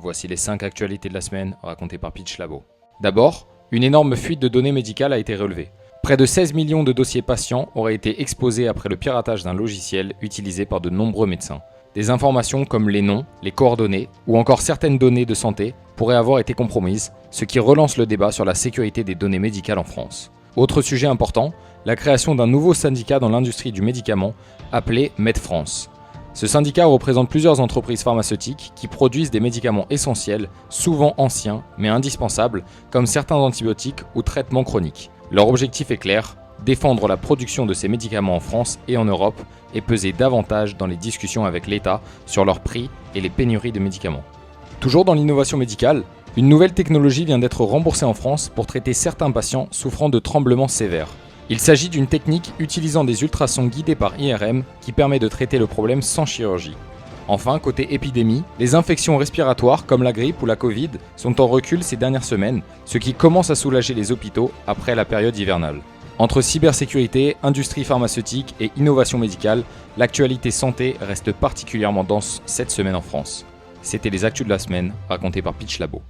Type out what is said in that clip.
voici les 5 actualités de la semaine racontées par Pitch Labo. D'abord, une énorme fuite de données médicales a été relevée. Près de 16 millions de dossiers patients auraient été exposés après le piratage d'un logiciel utilisé par de nombreux médecins. Des informations comme les noms, les coordonnées ou encore certaines données de santé pourraient avoir été compromises, ce qui relance le débat sur la sécurité des données médicales en France. Autre sujet important, la création d'un nouveau syndicat dans l'industrie du médicament appelé MedFrance. Ce syndicat représente plusieurs entreprises pharmaceutiques qui produisent des médicaments essentiels, souvent anciens mais indispensables, comme certains antibiotiques ou traitements chroniques. Leur objectif est clair, défendre la production de ces médicaments en France et en Europe et peser davantage dans les discussions avec l'État sur leur prix et les pénuries de médicaments. Toujours dans l'innovation médicale, une nouvelle technologie vient d'être remboursée en France pour traiter certains patients souffrant de tremblements sévères. Il s'agit d'une technique utilisant des ultrasons guidés par IRM qui permet de traiter le problème sans chirurgie. Enfin, côté épidémie, les infections respiratoires comme la grippe ou la Covid sont en recul ces dernières semaines, ce qui commence à soulager les hôpitaux après la période hivernale. Entre cybersécurité, industrie pharmaceutique et innovation médicale, l'actualité santé reste particulièrement dense cette semaine en France. C'était les actus de la semaine racontées par Pitch Labo.